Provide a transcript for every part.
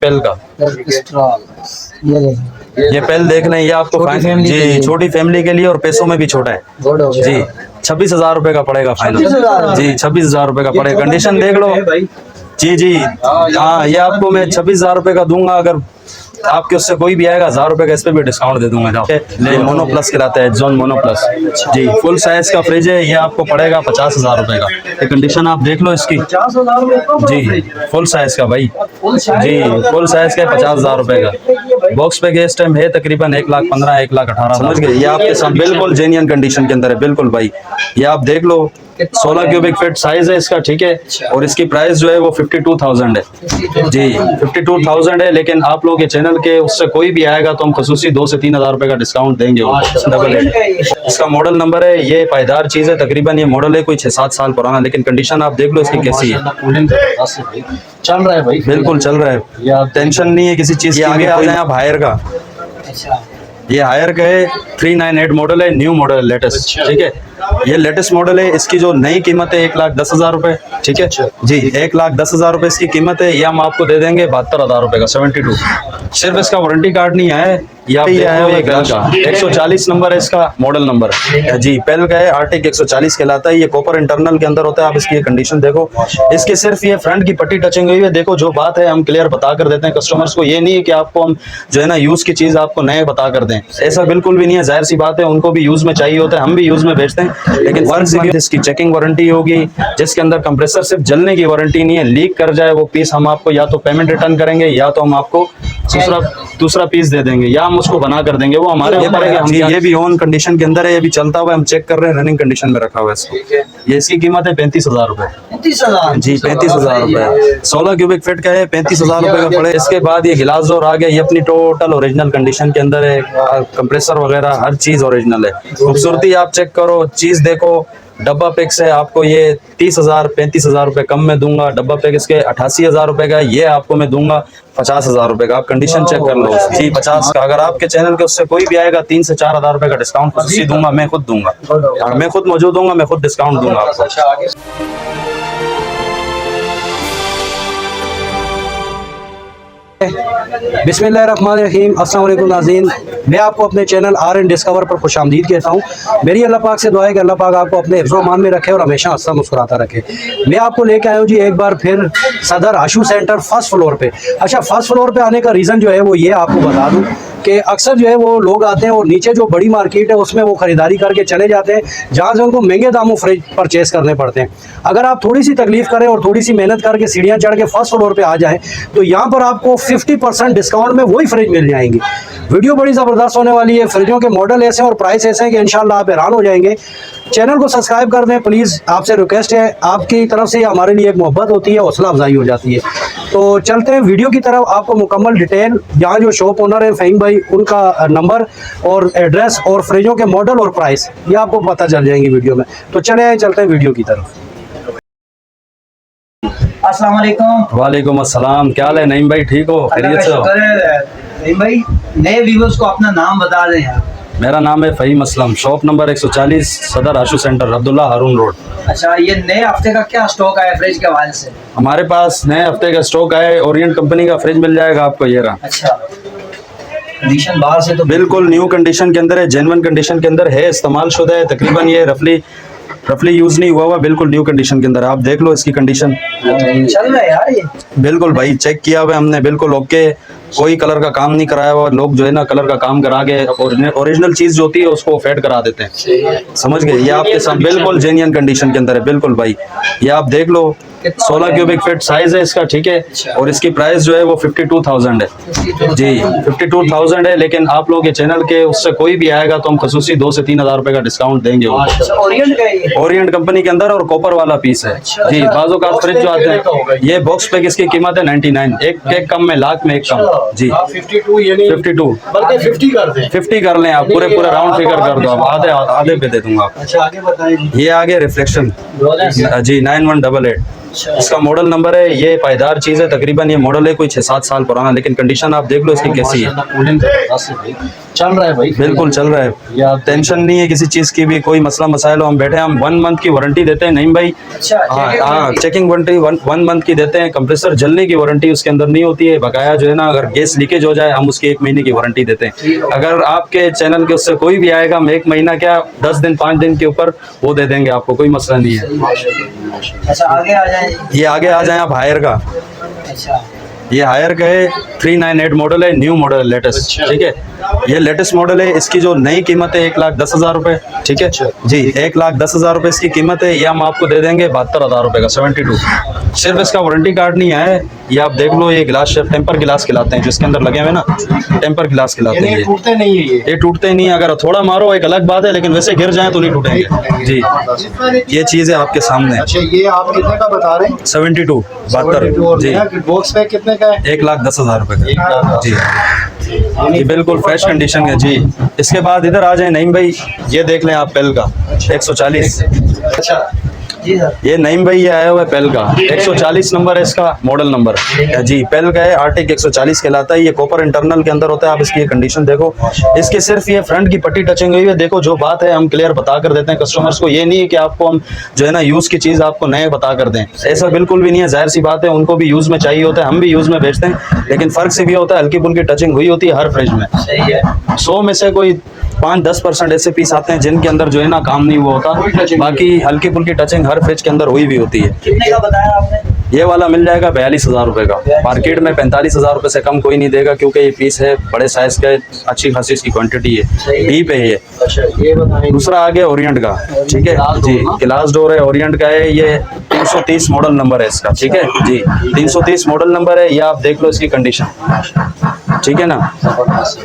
पेल का। ये पेल देख लें, ये आपको जी छोटी फैमिली के लिए और पैसों में भी छोटा है जी। 26,000 रुपए का पड़ेगा फाइनल जी, 26,000 रुपए का पड़ेगा। कंडीशन देख लो जी जी। हाँ, ये आपको मैं 26,000 रुपए का दूंगा। अगर आपके उससे कोई भी आएगा 1,000 रुपए का इस पे भी डिस्काउंट दे दूंगा। जाओ, मोनो प्लस खिलाता है, जोन मोनो प्लस जी। फुल साइज का फ्रिज है, ये आपको पड़ेगा 50,000 रुपए का। ये कंडीशन आप देख लो इसकी जी, फुल साइज का भाई जी, फुल साइज का 50,000 रुपए का। बॉक्स पे इस टाइम है तकरीबन 1,15,000 1,18,000, समझ गए। ये आपके साथ बिल्कुल जेन्युइन कंडीशन के अंदर है, बिल्कुल भाई। ये आप देख लो, 16 क्यूबिक फीट साइज है इसका, ठीक है। और इसकी प्राइस जो है वो 52,000 है जी, 52,000 है। लेकिन आप लोग के चैनल के उससे कोई भी आएगा तो हम खसूसी 2 से 3,000 रुपए का डिस्काउंट देंगे। डबल है। इसका मॉडल नंबर है, ये पायदार चीज है। तकरीबन ये मॉडल है कोई 6-7 साल पुराना, लेकिन कंडीशन आप देख लो इसकी कैसी है। चल रहा है भाई, बिल्कुल चल रहा है, टेंशन नहीं है किसी चीज की। आगे आ जाए आप हायर का। ये हायर का है, 398 मॉडल है, न्यू मॉडल लेटेस्ट, ठीक है। ये लेटेस्ट मॉडल है। इसकी जो नई कीमत है 1,10,000 रुपए, ठीक है जी। 1,10,000 रुपए इसकी कीमत है। ये हम आपको दे देंगे 72,000 रुपए का, 72। सिर्फ इसका वारंटी कार्ड नहीं है, ये आया हुआ पेल का 140 नंबर है इसका मॉडल नंबर जी। पेल का है, आर्टिक 140 कहलाता है। ये कॉपर इंटरनल के अंदर होता है। आप इसकी कंडीशन देखो, इसके सिर्फ ये फ्रंट की पट्टी टचिंग हुई है। देखो, जो बात है हम क्लियर बता कर देते हैं कस्टमर्स को। ये नहीं है कि आपको हम जो है ना यूज की चीज आपको नए बता कर दें, ऐसा बिल्कुल भी नहीं है। जाहिर सी बात है, उनको भी यूज में चाहिए होता है, हम भी यूज में बेचते हैं। लेकिन फर्क इसकी चेकिंग वारंटी होगी, जिसके अंदर कंप्रेसर सिर्फ जलने की वारंटी नहीं है। लीक कर जाए वो पीस, हम आपको या तो पेमेंट रिटर्न करेंगे या तो हम आपको दूसरा पीस दे देंगे, या हम उसको बना कर देंगे। वो हमारे ऊपर है कि हम ये भी ऑन कंडीशन के अंदर है, ये भी चलता हुआ हम चेक कर रहे हैं, रनिंग कंडीशन में रखा हुआ है इसको। ये इसकी कीमत है 35,000 रुपए जी, 35,000 रुपए। 16 क्यूबिक फीट का है, 35,000 रुपए का पड़े। इसके बाद ये गिलास डोर आ गया, ये अपनी टोटल ओरिजिनल कंडीशन के अंदर है। कंप्रेसर वगैरह हर चीज ओरिजिनल है। खूबसूरती आप चेक करो, चीज देखो। डब्बा पैक से आपको ये 30,000 35,000 रुपए कम में दूंगा। डब्बा पैक इसके 88,000 रुपए का, ये आपको मैं दूंगा 50,000 रुपए का। आप कंडीशन चेक कर लो जी, 50 का। अगर आपके चैनल के उससे कोई भी आएगा 3 से 4,000 रुपए का डिस्काउंट खुद दूंगा, मैं खुद दूंगा। मैं खुद मौजूद दूंगा, मैं खुद डिस्काउंट दूंगा आपको। बिस्मिल्लाहिर्रहमानिर्रहीम, अस्सलाम वालेकुम नाज़रीन। मैं आपको अपने चैनल RN डिस्कवर पर खुशामदीद कहता हूँ। मेरी अल्लाह पाक से दुआ है कि अल्लाह पाक आपको अपने हिफ्ज़ व अमान में रखे और हमेशा हंसता मुस्कुराता रखे। मैं आपको लेके आया हूँ जी एक बार फिर सदर आशू सेंटर फर्स्ट फ्लोर पे। अच्छा, फर्स्ट फ्लोर पे आने का रीज़न जो है वो ये आपको बता दूँ कि अक्सर जो है वो लोग आते हैं और नीचे जो बड़ी मार्केट है उसमें वो ख़रीदारी करके चले जाते हैं, जहाँ से उनको महंगे दामों फ्रिज परचेज़ करने पड़ते हैं। अगर आप थोड़ी सी तकलीफ़ करें और थोड़ी सी मेहनत करके सीढ़ियाँ चढ़ के फर्स्ट फ्लोर पे आ जाएं तो यहाँ पर आपको 50% डिस्काउंट में वही फ्रिज मिल जाएंगी। वीडियो बड़ी ज़बरदस्त होने वाली है। फ्रिजों के मॉडल ऐसे और प्राइस ऐसे हैं कि इंशाल्लाह आप हैरान हो जाएंगे। चैनल को सब्सक्राइब कर दें प्लीज़, आपसे रिक्वेस्ट है। आपकी तरफ से हमारे लिए एक मोहब्बत होती है, हौसला अफजाई हो जाती है। तो चलते हैं वीडियो की तरफ। आपको मुकम्मल डिटेल, जहाँ जो शॉप ओनर है फ़हीम भाई, उनका नंबर और एड्रेस और फ्रिजों के मॉडल और प्राइस, ये आपको पता चल जाएंगे वीडियो में। तो चले चलते हैं वीडियो की तरफ। अस्सलाम वालेकुम। वालेकुम अस्सलाम, क्या हाल है नईम भाई, ठीक हो? खैरियत से हो? नईम भाई, नए व्यूअर्स को अपना नाम बता दें यार। मेरा नाम है फ़हीम असलम, शॉप नंबर 140, सदर आशू सेंटर, अब्दुल्ला हारून रोड। अच्छा, ये नए हफ्ते का क्या स्टॉक आया फ्रिज के हवाले से? हमारे पास नए हफ्ते का स्टॉक है, ओरिएंट कंपनी का फ्रिज मिल जाएगा आपको। ये रहा। अच्छा, कंडीशन बाहर से तो बिल्कुल न्यू कंडीशन के अंदर है, जेन्युइन कंडीशन के अंदर है, इस्तेमाल शुदा है। तकरीबन ये रफली यूज नहीं हुआ, बिल्कुल न्यू कंडीशन के अंदर। आप देख लो इसकी कंडीशन, चल रहा है यार ये। बिल्कुल भाई चेक किया हुआ हमने, बिल्कुल ओके। कोई कलर का काम नहीं कराया हुआ। लोग जो है ना कलर का काम करा के ओरिजिनल चीज जो होती है उसको फेड करा देते हैं, समझ गए। ये आपके साथ बिल्कुल जेन्युइन कंडीशन के अंदर है, बिल्कुल भाई। ये आप देख लो, 16 क्यूबिक फीट साइज है इसका, ठीक है। और इसकी प्राइस जो है वो 52,000 है जी, 52,000 है। लेकिन आप लोग के चैनल के उससे कोई भी आएगा तो हम खसूसी 2 से 3,000 रुपए का डिस्काउंट देंगे। ओरिएंट कंपनी के अंदर और कॉपर वाला पीस है जी। बाजू का फ्रिज जो आते हैं, ये बॉक्स पैक इसकी कीमत है 99, एक कम में लाख में एक कम जी। 52 बल्कि 50 कर दें, 50 कर लें आप, पूरे राउंड फिगर कर दो आप, आधे पे दे दूंगा। अच्छा, आगे बताइए। ये आगे रिफ्लेक्शन जी 9188 इसका मॉडल नंबर है, ये पायदार चीज़ है, तकरीबन ये मॉडल है कोई 6-7 साल पुराना, लेकिन कंडीशन आप देख लो इसकी कैसी है। चल रहा है भाई, बिल्कुल चल रहा है, या टेंशन नहीं है किसी चीज़ की भी, कोई मसला मसाइल हो हम बैठे, हम 1 मंथ की वारंटी देते हैं। नहीं भाई, हाँ चेकिंग वारंटी 1 मंथ की देते हैं। कंप्रेसर जलने की वारंटी उसके अंदर नहीं होती है, बकाया जो है ना, अगर गैस लीकेज हो जाए हम उसकी 1 महीने की वारंटी देते हैं। अगर आपके चैनल के उससे कोई भी आएगा, हम 1 महीना क्या 10 दिन 5 दिन के ऊपर वो दे देंगे आपको, कोई मसला नहीं है। अच्छा आगे आ जाए, ये आगे आ जाए आप हायर का, अच्छा ये हायर का है, 398 मॉडल है, न्यू मॉडल है, लेटेस्ट, ठीक है। ये लेटेस्ट मॉडल है, इसकी जो नई कीमत है 1,10,000 रुपये, ठीक है जी, 1,10,000 रुपये इसकी कीमत है। ये हम आपको दे देंगे 72,000 रुपये का, 72। सिर्फ इसका वारंटी कार्ड नहीं आया है, ये आप देख लो, ये गिलास टेम्पर गिलास खिलाते हैं, जिसके अंदर लगे हुए ना टेम्पर गिलास खिलाते हैं, टूटते नहीं है ये टूटते ही नहीं है। अगर थोड़ा मारो एक अलग बात है, लेकिन वैसे गिर जाए तो नहीं टूटेंगे जी। ये चीज़ है आपके सामने। अच्छा, ये आप कितने का बता रहे हैं? 72 जी, बॉक्स पैक कितने का है? 1,10,000 रुपये का जी। ये बिल्कुल फ्रेश कंडीशन है जी। इसके बाद इधर आ जाए नईम भाई, ये देख लें आप पेल का 140। अच्छा जी सर, ये नईम भाई ये आया हुआ है पेल का, 140 नंबर है इसका, मॉडल नंबर जी। पेल का है, आर्टिक 140 कहलाता है। ये कॉपर इंटरनल के अंदर होता है। आप इसकी कंडीशन देखो, इसके सिर्फ ये फ्रंट की पट्टी टचिंग हुई है। देखो जो बात है हम क्लियर बता कर देते हैं कस्टमर्स को, ये नहीं है कि आपको हम जो है ना यूज़ की चीज़ आपको नए बता कर दें, ऐसा बिल्कुल भी नहीं है। जाहिर सी बात है, उनको भी यूज़ में चाहिए होता है, हम भी यूज़ में बेचते हैं, लेकिन फ़र्क से भी होता है, हल्की फुल्की टचिंग हुई होती है हर फ्रिज में। सही है। 100 में से कोई 5-10% ऐसे पीस आते हैं जिनके अंदर जो है ना काम नहीं हुआ होता, बाकी हल्की फुल्की टचिंग हर फ्रिज के अंदर हुई भी होती है। कितने का बताया आपने? ये वाला मिल जाएगा 42,000 रुपये का। मार्केट में 45,000 रुपये से कम कोई नहीं देगा, क्योंकि ये पीस है बड़े साइज का, अच्छी खासी इसकी क्वांटिटी है, डीप है ये। अच्छा, ये बताएं। दूसरा आ गया ओरिएंट का, ठीक है जी, ग्लास डोर है, ओरिएंट का है। ये 330 मॉडल नंबर है इसका, ठीक है जी, 330 मॉडल नंबर है। ये आप देख लो इसकी कंडीशन, ठीक है ना,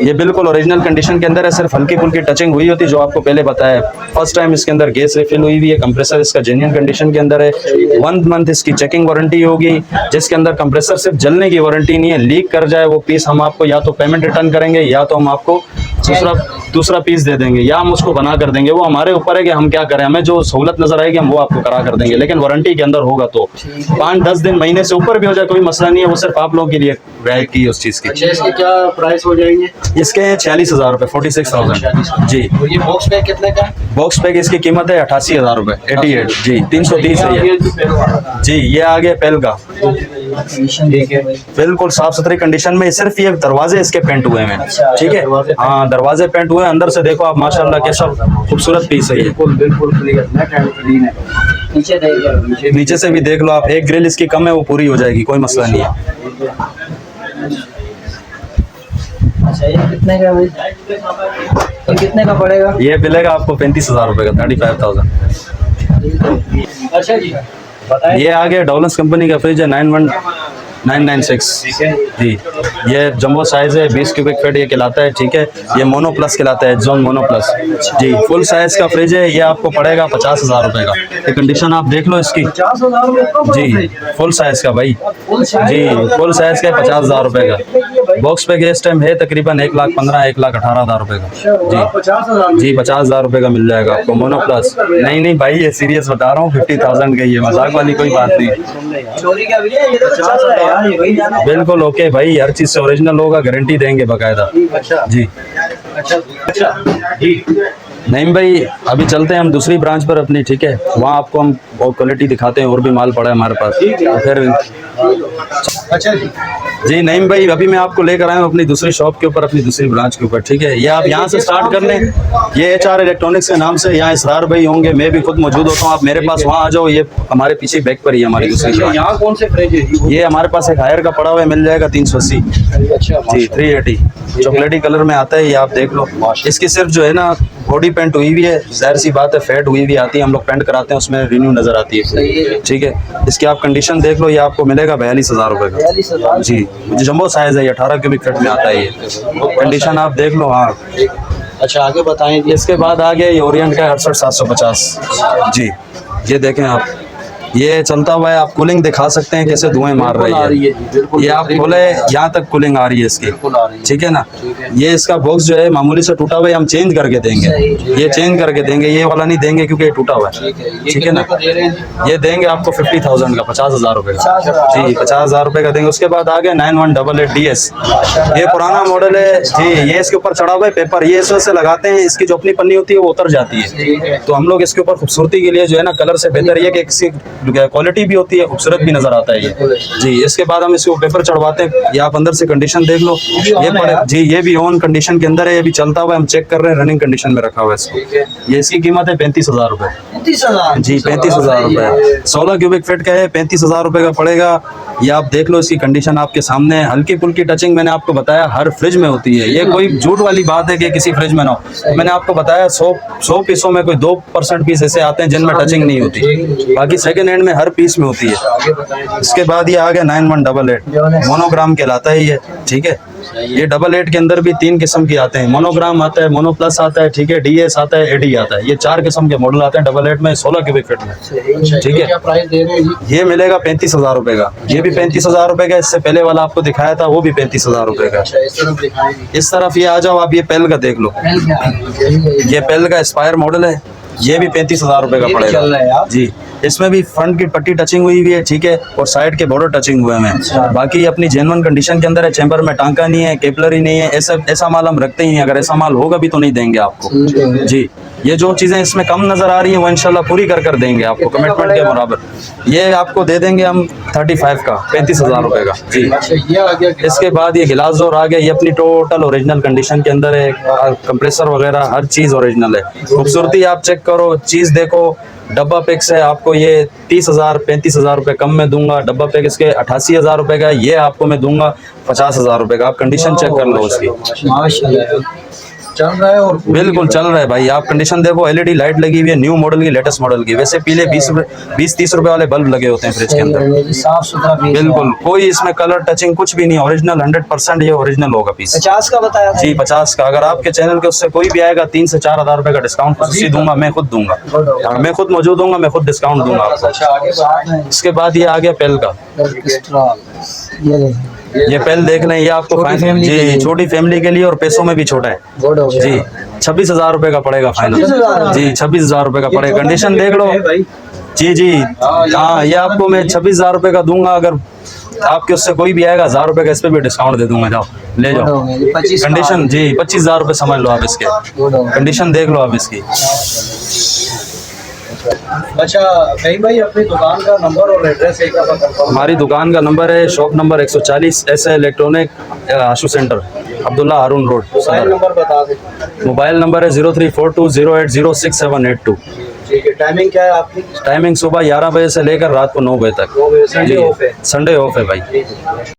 ये बिल्कुल ओरिजिनल कंडीशन के अंदर है। सिर्फ हल्की फुल्की टचिंग हुई होती, जो आपको पहले बताया। फर्स्ट टाइम इसके अंदर गैस रिफिल हुई हुई है, कंप्रेसर इसका जेन्युइन कंडीशन के अंदर है। 1 मंथ इसकी चेकिंग वारंटी होगी, जिसके अंदर कंप्रेसर सिर्फ जलने की वारंटी नहीं है, लीक कर जाए वो पीस हम आपको या तो पेमेंट रिटर्न करेंगे, या तो हम आपको दूसरा पीस दे देंगे, या हम उसको बना कर देंगे। वो हमारे ऊपर है कि हम क्या करें, हमें जो सहूलत नजर आएगी हम वो आपको करा कर देंगे, लेकिन वारंटी के अंदर होगा। तो 5-10 दिन महीने से ऊपर भी हो जाए कोई मसला नहीं है, वो सिर्फ आप लोगों के लिए रियायत की है उस चीज़ की। अच्छा, इसके क्या प्राइस हो जाएंगे? इसके 46,000 रुपये, 46,000 जी। और ये बॉक्स पैक कितने का है? बॉक्स पैक इसकी कीमत है 88,000 रुपये, 88 जी, 330 है ये जी। ये आ गया पेल का, ठीक है, बिल्कुल साफ सुथरी कंडीशन में। सिर्फ ये दरवाजे इसके पेंट हुए हैं, ठीक है, हाँ दरवाजे पेंट हुए हैं। अंदर से देखो आप, माशाल्लाह कैसा खूबसूरत पीस है ये, बिल्कुल क्लियर, नेट एंड क्लीन है। नीचे देखिए, नीचे से भी देख लो आप, एक ग्रिल इसकी कम है वो पूरी हो जाएगी, कोई मसला नहीं है। अच्छा ये कितने का भाई? ये कितने का पड़ेगा? ये मिलेगा आपको 35,000 रुपये का, 35,000। अच्छा जी, ये आ गया डॉलर्स कंपनी का फ्रिज है, 91996 जी। ये जंबो साइज है, 20 क्यूबिक फीट ये कहलाता है, ठीक है। ये मोनो प्लस कहलाता है, जोन मोनो प्लस जी। फुल साइज का फ्रिज है, ये आपको पड़ेगा 50,000 रुपये का। ये कंडीशन आप देख लो इसकी 50,000 रुपये जी, फुल साइज का भाई जी, फुल साइज का 50,000 रुपये का। बॉक्स पे इस टाइम है तकरीबन 1,15,000 1,18,000 रुपये का जी 50,000 जी। 50,000 रुपये का मिल जाएगा आपको मोनो प्लस। नहीं भाई, ये सीरियस बता रहा हूँ, 50,000 का ही है, मजाक वाली कोई बात नहीं। चोरी का भी है, ये तो चल रहा है यार, ये वही जाना है। बिल्कुल ओके भाई, हर चीज़ से ओरिजिनल होगा, गारंटी देंगे बाकायदा अच्छा जी। अच्छा जी। नहीं भाई, अभी चलते हैं हम दूसरी ब्रांच पर अपनी, ठीक है, वहाँ आपको हम बहुत क्वालिटी दिखाते हैं, और भी माल पड़ा है हमारे पास, तो फिर अच्छा जी। नहीं भाई, अभी मैं आपको लेकर आया हूँ अपनी दूसरी शॉप के ऊपर, अपनी दूसरी ब्रांच के ऊपर, ठीक है। ये आप यहाँ से स्टार्ट कर लें, ये HR इलेक्ट्रॉनिक्स के नाम से, यहाँ इसरार भाई होंगे, मैं भी खुद मौजूद होता हूँ। आप मेरे पास वहाँ आ जाओ, ये हमारे पीछे बैक पर ही है हमारी दूसरी ब्रांच। यहाँ कौन से फ्रिज है? ये हमारे पास एक हायर का पड़ा हुआ है, मिल जाएगा 380 अच्छा जी, 380 चॉकलेटी कलर में आता है, ये आप देख लो। इसकी सिर्फ जो है ना बॉडी पेंट हुई हुई है, जाहिर सी बात है, फेड हुई हुई आती है, हम लोग पेंट कराते हैं, उसमें रिन्यू नजर आती है, ठीक है। इसकी आप कंडीशन देख लो, ये आपको मिलेगा 42,000 रुपये का 42,000 जी। जंबो साइज है, ये 18 क्यूबिक फीट में आता है ये, कंडीशन आप देख लो। हाँ अच्छा, आगे बताएं। इसके बाद आ गया ये ओरिएंट का 68,750 जी। ये देखें आप, ये चलता हुआ है, आप कूलिंग दिखा सकते हैं कैसे धुएं मार रही आ रही है। है जी, बिल्कुल ये आप खोले यहाँ तक कूलिंग आ रही है इसकी, बिल्कुल आ रही है। ठीक है ना। ठीक है। ये इसका बॉक्स जो है मामूली से टूटा हुआ है, हम चेंज करके देंगे, ये चेंज करके देंगे, ये वाला नहीं देंगे क्योंकि ये टूटा हुआ है, ठीक है, ये ठीक है ना। कितने का दे रहे हैं जी? ये देंगे आपको 50,000 का, 50,000 रुपए का 50,000 जी, 50,000 रुपए का देंगे। उसके बाद आ गया 9188 DS, ये पुराना मॉडल है जी। ये इसके ऊपर चढ़ा हुआ है पेपर, ये इस वजह से लगाते हैं, इसकी जो अपनी पन्नी होती है वो उतर जाती ठीक है, है। तो हम लोग इसके ऊपर खूबसूरती के लिए जो है ना कलर से बेहतर ये कि किसी क्वालिटी भी होती है, खूबसूरत भी नजर आता है ये जी। इसके बाद हम इसको पेपर चढ़वाते हैं, ये आप अंदर से कंडीशन देख लो, ये पड़े जी, ये भी ऑन कंडीशन के अंदर है, ये भी चलता हुआ है, हम चेक कर रहे हैं, रनिंग कंडीशन में रखा हुआ है इसको। ठीक है। ये इसकी कीमत है 35,000 रुपए 30,000 जी, 35,000 रुपए। 16 क्यूबिक फीट का है, 35,000 रुपए का पड़ेगा। ये आप देख लो, इसकी कंडीशन आपके सामने है। हल्की फुल्की टचिंग मैंने आपको बताया हर फ्रिज में होती है, ये कोई झूठ वाली बात है कि किसी फ्रिज में ना हो। मैंने आपको बताया 100 पीसों में कोई 2% पीस ऐसे आते हैं जिनमें टचिंग नहीं होती, बाकी सेकंड हैंड में हर पीस में होती है। आगे बताएं जी। इसके बाद ये आ गया 9188, मोनोग्राम कहलाता है ये, ठीक है। ये 88 के अंदर भी 3 किस्म के आते हैं, मोनोग्राम आता है, मोनो प्लस आता है, ठीक है, DS आता है, AD आता है, ये 4 किस्म के मॉडल आते हैं 88 में, 16 क्यूबिक फीट में, ठीक है। क्या प्राइस दे रहे हैं जी? ये मिलेगा 35,000 रुपए का, ये भी 35,000 रुपए का, इससे पहले वाला आपको दिखाया था वो भी 35,000 रुपए का। अच्छा, इस तरफ दिखाएं जी। इस तरफ ये आ जाओ आप, ये पेल का देख लो, ये पेल का एस्पायर मॉडल है, ये भी 35,000 रुपए का ये भी चल रहा है पड़ेगा यार। जी। इसमें भी फ्रंट की पट्टी टचिंग हुई हुई है, ठीक है, और साइड के बॉर्डर टचिंग हुए हैं। बाकी ये अपनी जेन्युइन कंडीशन के अंदर है, चैम्बर में टांका नहीं है, केपलरी नहीं है, ऐसा माल हम रखते ही नहीं, अगर ऐसा माल होगा भी तो नहीं देंगे आपको जी। ये जो चीजें इसमें कम नजर आ रही हैं वो इंशाल्लाह पूरी कर देंगे आपको कमिटमेंट के बराबर। ये आपको दे देंगे हम 35 का, 35,000 रुपए का जी। अच्छा, ये आ गया। इसके बाद ये गिलास डोर आ गया, ये अपनी टोटल ओरिजिनल कंडीशन के अंदर है, कंप्रेसर वगैरह हर चीज ओरिजिनल है। खूबसूरती आप चेक करो, चीज देखो, डब्बा पैक से आपको ये 30,000 35,000 रुपए कम में दूंगा। डब्बा पैक इसके 88,000 रुपए का, ये आपको मैं दूंगा 50,000 रुपए का। आप कंडीशन चेक कर लो उसकी, माशाल्लाह चल रहा है और बिल्कुल चल रहा है भाई। आप कंडीशन देखो, LED लाइट लगी हुई है, न्यू मॉडल की, लेटेस्ट मॉडल की। वैसे पीले 20-30 रुपए वाले बल्ब लगे होते हैं फ्रिज के अंदर, साफ सुथरा पीस बिल्कुल कोई इसमें कलर टचिंग कुछ भी नहीं, ओरिजिनल 100% ये ओरिजिनल होगा पीस 50 का बताया था। जी। 50 का। अगर आपके चैनल के उससे कोई भी आएगा 3 से 4 हज़ार रुपए का डिस्काउंट खुशी दूंगा, मैं खुद दूंगा, और मैं खुद मौजूद हूँ, मैं खुद डिस्काउंट दूंगा आपको। अच्छा, आगे बात इसके बाद ये आ गया पेल का, ये देखिए ये पेल देख लें, ये आपको छोटी family के जी लिए। छोटी फैमिली के लिए और पैसों में भी छोटा है गुड हो गया जी। 26,000 रुपए का पड़ेगा फाइनल 26,000 जी, 26,000 रुपए का पड़ेगा। कंडीशन देख लो जी। हाँ, ये आपको मैं 26,000 रुपए का दूंगा। अगर आपके उससे कोई भी आएगा 1,000 रुपए का इस पे भी डिस्काउंट दे दूंगा, जाओ ले गुड हो जाओ। गया ये 25 कंडीशन जी 25,000 रुपए समझ लो आप इसके, गुड हो गया। कंडीशन देख लो आप इसकी। अच्छा कहीं भाई अपनी दुकान का नंबर और एड्रेस एक दफा कंफर्म। हमारी दुकान का नंबर है, शॉप नंबर 140 SA इलेक्ट्रॉनिक आशु सेंटर, अब्दुल्ला हारून रोड, मोबाइल सदर। नंबर बता दें। मोबाइल नंबर है 034208067882। ठीक है, टाइमिंग क्या है आपकी? टाइमिंग सुबह 11 बजे से लेकर रात को 9 बजे तक 9 बजे, संडे जी। ऑफ है। संडे ऑफ है भाई। ठीक है।